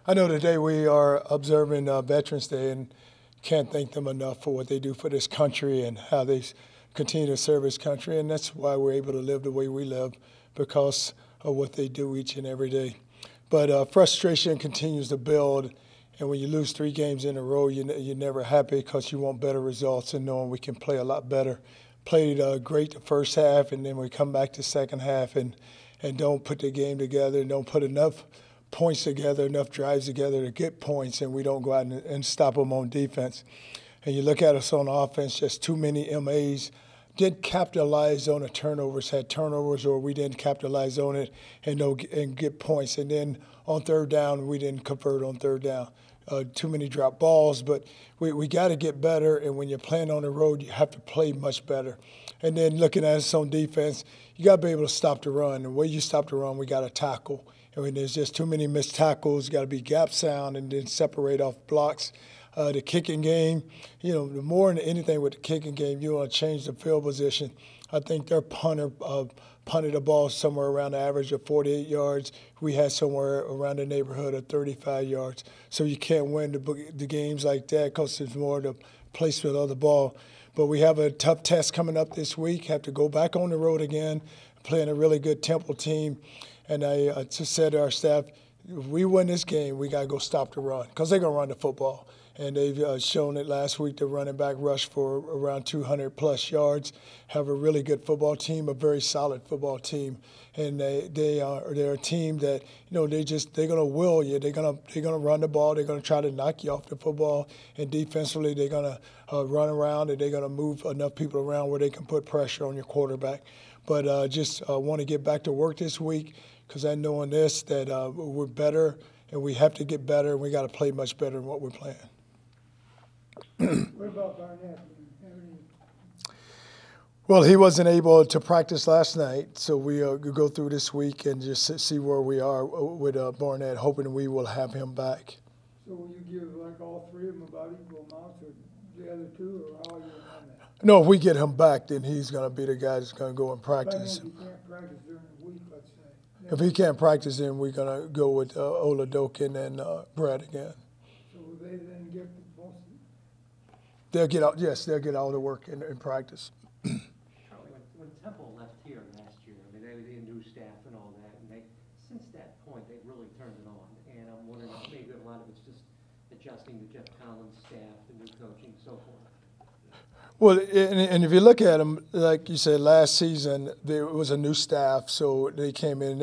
I know today we are observing Veterans Day and can't thank them enough for what they do for this country and how they continue to serve this country. And that's why we're able to live the way we live, because of what they do each and every day. But frustration continues to build. And when you lose 3 games in a row, you're never happy because you want better results and knowing we can play a lot better. Played great the first half, and then we come back to second half and don't put the game together and don't put enough points together, enough drives together to get points, and we don't go out and stop them on defense. And you look at us on offense, just too many MAs. Didn't capitalize on the turnovers, had turnovers, or we didn't capitalize on it and get points. And then on third down, we didn't convert on third down. Too many drop balls, but we got to get better, and when you're playing on the road, you have to play much better. And then looking at us on defense, you got to be able to stop the run. And the way you stop the run, we got to tackle. And when there's just too many missed tackles, got to be gap sound and then separate off blocks. The kicking game, the more than anything with the kicking game, you want to change the field position. I think their punter punted the ball somewhere around the average of 48 yards. We had somewhere around the neighborhood of 35 yards. So you can't win the games like that because it's more the placement of the ball. But we have a tough test coming up this week. Have to go back on the road again, playing a really good Temple team. And I just said to our staff, if we win this game, we got to go stop the run because they're going to run the football. And they've shown it last week. The running back rushed for around 200-plus yards, have a really good football team, a very solid football team. And they're a team that, they're going to will you. They're going to run the ball. They're going to try to knock you off the football. And defensively, they're going to run around, and they're going to move enough people around where they can put pressure on your quarterback. But just want to get back to work this week because I know in this that we're better, and we have to get better, and we got to play much better than what we're playing. What about Barnett? Well, he wasn't able to practice last night, so we go through this week and just see where we are with Barnett, hoping we will have him back. So will you give all 3 of them about equal amounts, or the other 2, or how are you on that? No, if we get him back, then he's going to be the guy that's going to go and practice. If he can't practice during the week, let's say. If he can't practice, then we're going to go with Oladokin and Brad again. So will they then get most? They'll get out. Yes, they'll get all the work in practice. Charlie, when Temple left here last year, they had a new staff and all that, and since that point they've really turned it on. And I'm wondering if maybe a lot of it's just adjusting to Jeff Collins' staff, the new coaching, so forth. Well, and if you look at them, like you said, last season there was a new staff, so they came in,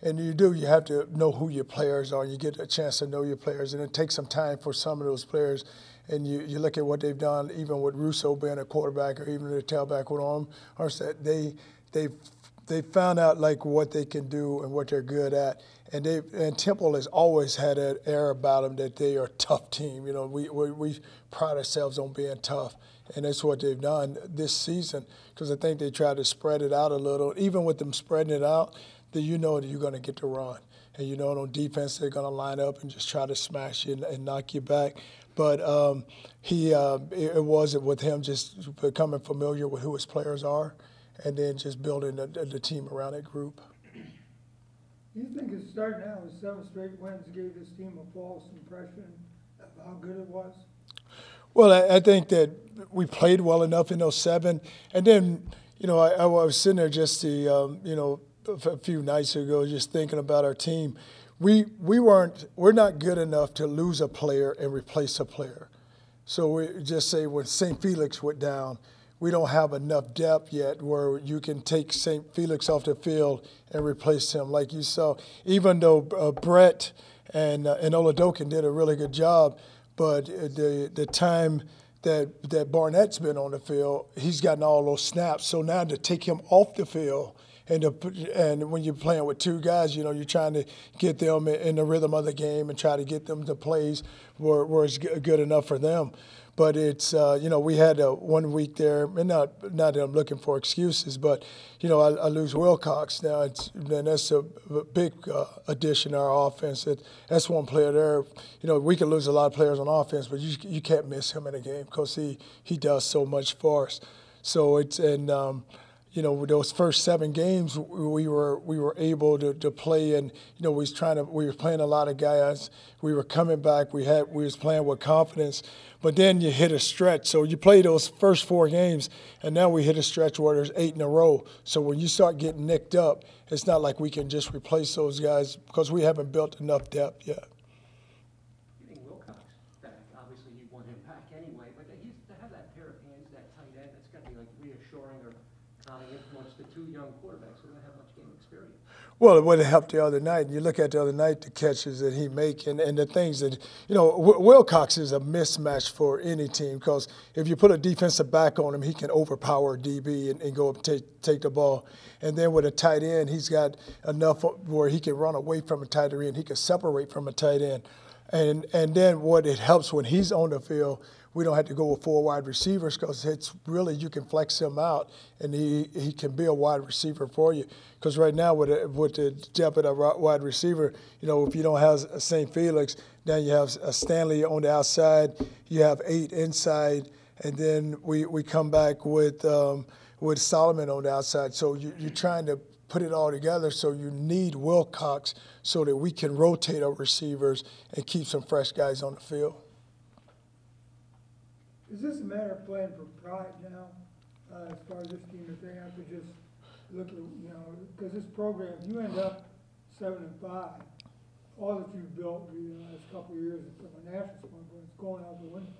and you have to know who your players are. You get a chance to know your players, and it takes some time for some of those players. And you look at what they've done, even with Russo being a quarterback or even the tailback with Armstead, they found out what they can do and what they're good at. And Temple has always had that air about them that they are a tough team. We pride ourselves on being tough, and that's what they've done this season because I think they tried to spread it out a little. Even with them spreading it out, that you know that you're going to get the run. And on defense they're going to line up and just try to smash you and knock you back. But it wasn't with him just becoming familiar with who his players are and then just building the team around that group. Do you think it's starting out with 7 straight wins gave this team a false impression of how good it was? Well, I think that we played well enough in those 7. And then, I was sitting there just a few nights ago just thinking about our team. We're not good enough to lose a player and replace a player. So we just say when St. Felix went down, we don't have enough depth yet where you can take St. Felix off the field and replace him. Like you saw, even though Brett and Oladokin did a really good job, but the time that Barnett's been on the field, he's gotten all those snaps. So now to take him off the field, and when you're playing with 2 guys, you're trying to get them in the rhythm of the game and try to get them to plays where it's good enough for them. But it's, we had 1 week there, and not that I'm looking for excuses, but, I lose Wilcox now. And that's a big addition to our offense. That's one player there. We can lose a lot of players on offense, but you can't miss him in a game because he does so much for us. So it's, with those first 7 games, we were able to play, and we were playing a lot of guys. We were coming back. We was playing with confidence, but then you hit a stretch. So you play those first 4 games, and now we hit a stretch where there's 8 in a row. So when you start getting nicked up, it's not like we can just replace those guys because we haven't built enough depth yet. Getting Wilcox back, obviously you want him back anyway, but to have that pair of hands, that tight end, that's got to be like reassuring or calming influence to 2 young quarterbacks who don't have much game experience. Well, it would have helped the other night. You look at the other night, the catches that he make and the things that, Wilcox is a mismatch for any team because if you put a defensive back on him, he can overpower a DB and go up and take the ball. And then with a tight end, he's got enough where he can run away from a tight end. He can separate from a tight end. And then what it helps when he's on the field, we don't have to go with 4 wide receivers because it's really you can flex him out and he can be a wide receiver for you. Because right now with the depth of the wide receiver, if you don't have a St. Felix, then you have a Stanley on the outside, you have 8 inside, and then we come back with Solomon on the outside. So you're trying to put it all together, so you need Wilcox so that we can rotate our receivers and keep some fresh guys on the field. Is this a matter of playing for pride now, as far as this team, if they have to just look at, because this program, if you end up 7-5, all that you've built in the last couple of years from a national standpoint, it's going out the window.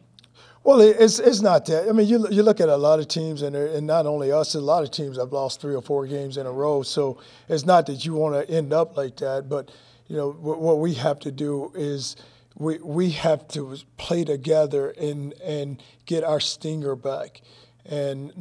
Well, it's not that. I mean, you look at a lot of teams, and not only us, a lot of teams have lost 3 or 4 games in a row. So it's not that you want to end up like that. But, what we have to do is we have to play together and get our stinger back. And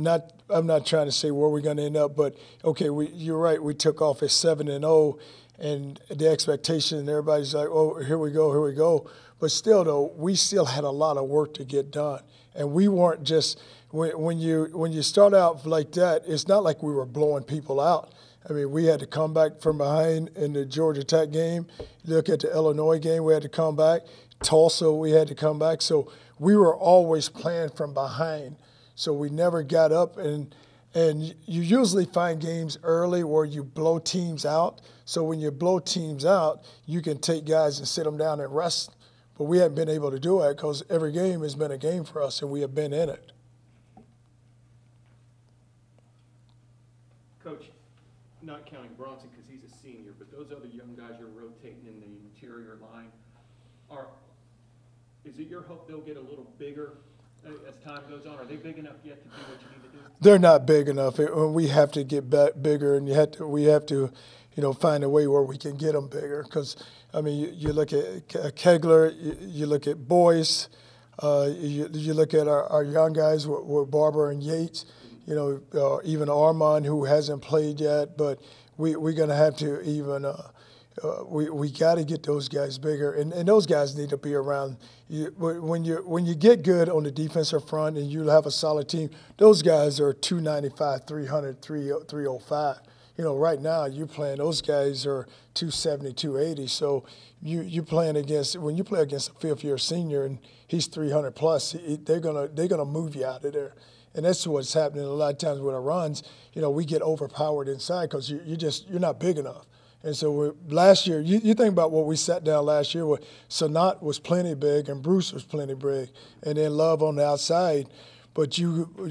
I'm not trying to say where we're going to end up, but, okay, you're right. We took off at 7-0, and the expectation, and everybody's like, oh, here we go. But still, though, we still had a lot of work to get done. And we weren't just when you start out like that, it's not like we were blowing people out. I mean, we had to come back from behind in the Georgia Tech game. Look at the Illinois game, we had to come back. Tulsa, we had to come back. So we were always playing from behind. So we never got up. And you usually find games early where you blow teams out. So when you blow teams out, you can take guys and sit them down and rest. But we haven't been able to do it because every game has been a game for us, and we have been in it. Coach, not counting Bronson because he's a senior, but those other young guys you're rotating in the interior line, is it your hope they'll get a little bigger as time goes on? Are they big enough yet to do what you need to do? They're not big enough. We have to get bigger, and we have to find a way where we can get them bigger. Because, I mean, you look at Kegler, you look at Boyce, you look at our young guys with Barber and Yates, even Armand, who hasn't played yet. But we're going to have to even we got to get those guys bigger, and those guys need to be around. When you get good on the defensive front and you have a solid team, those guys are 295, 300, 305. Right now you're playing, those guys are 270, 280. So you playing against, when you play against a 5th-year senior and he's 300 plus, they're gonna move you out of there. And that's what's happening a lot of times with our runs. We get overpowered inside because you're not big enough. And so last year, you think about what we sat down last year. Where Sanat was plenty big and Bruce was plenty big, and then Love on the outside. But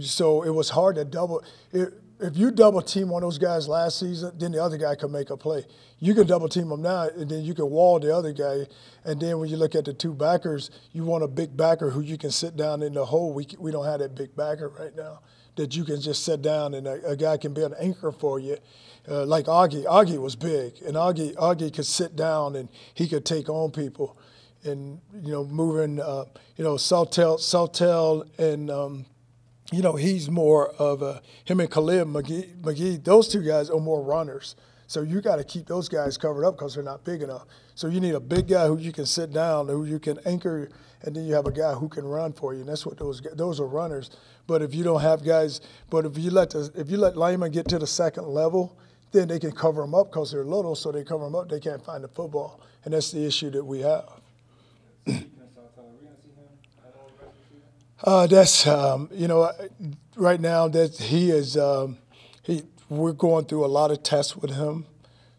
so it was hard to double. If you double team one of those guys last season, then the other guy could make a play. You can double team them now, and then you can wall the other guy. And then when you look at the 2 backers, you want a big backer who you can sit down in the hole. We don't have that big backer right now that you can just sit down and a guy can be an anchor for you. Like Augie. Augie was big, and Augie could sit down and he could take on people. And, moving, Saltel and, he's more of him and Khalid McGee, those 2 guys are more runners. So you got to keep those guys covered up because they're not big enough. So you need a big guy who you can sit down, who you can anchor, and then you have a guy who can run for you. And that's what those are runners. But if you don't have guys, if you let linemen get to the second level, then they can cover them up because they're little, so they cover them up. They can't find the football, and that's the issue that we have. That's right now that he is we're going through a lot of tests with him.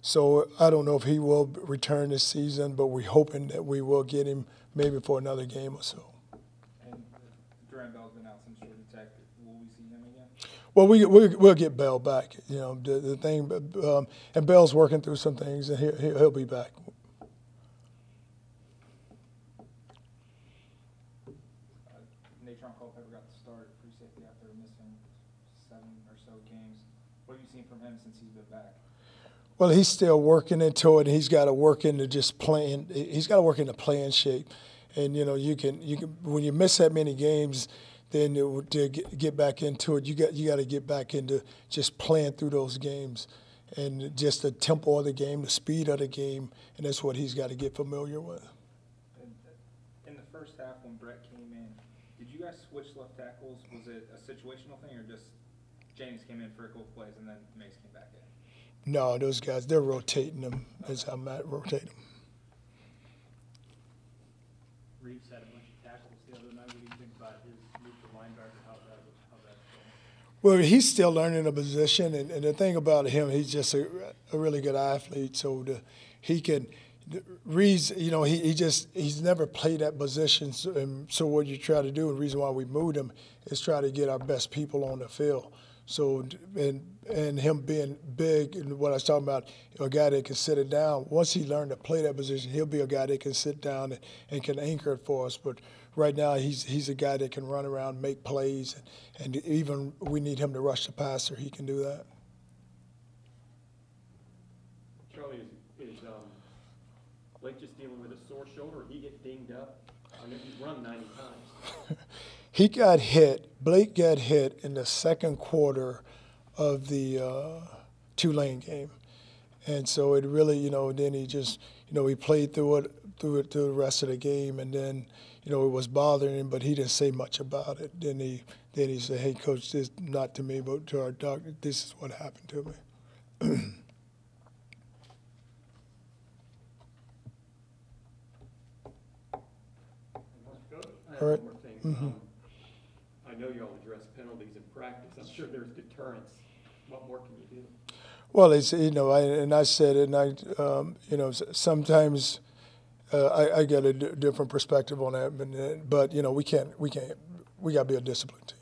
So I don't know if he will return this season, but we're hoping that we will get him maybe for another game or so. And Durant Bell's been out since Georgia Tech. Will we see him again? Well, we'll get Bell back. You know, the thing, and Bell's working through some things, and he'll be back. Natron Culpepper got the start at free safety after missing 7 or so games. What have you seen from him since he's been back? Well, he's still working into it. He's got to work into just playing. He's got to work into playing shape, and you know you can when you miss that many games, then to get back into it, you got to get back into just playing through those games, and just the tempo of the game, the speed of the game, and that's what he's got to get familiar with. In the first half, when Brett came in, did you guys switch left tackles? Was it a situational thing, or just James came in for a couple plays and then Mace came back in? No, those guys, they're rotating them as I'm at rotate them. Reeves had a bunch of tackles the other night. What do you think about his move to linebacker, how that's going? Well, he's still learning the position, and the thing about him, he's just a really good athlete. So he can Reeves, you know, he's never played that position. So what you try to do, and the reason why we moved him, is try to get our best people on the field. So and him being big, and what I was talking about, a guy that can sit it down. Once he learned to play that position, he'll be a guy that can sit down and can anchor it for us. But right now, he's a guy that can run around, make plays, and even we need him to rush the passer. He can do that. Charlie, is Blake just dealing with a sore shoulder, or he get dinged up? I mean, he's run 90 times. He got hit. Blake got hit in the second quarter of the Tulane game, and so it really, you know, then he just, you know, he played through the rest of the game, and then, you know, it was bothering him, but he didn't say much about it. Then he said, "Hey, coach, this not to me, but to our doctor. This is what happened to me." All right. One more thing. Mm-hmm. I know you all address penalties in practice. I'm sure there's deterrence. What more can you do? Well, it's, you know, I said it, and you know, sometimes I get a different perspective on that, but you know, we got to be a disciplined team.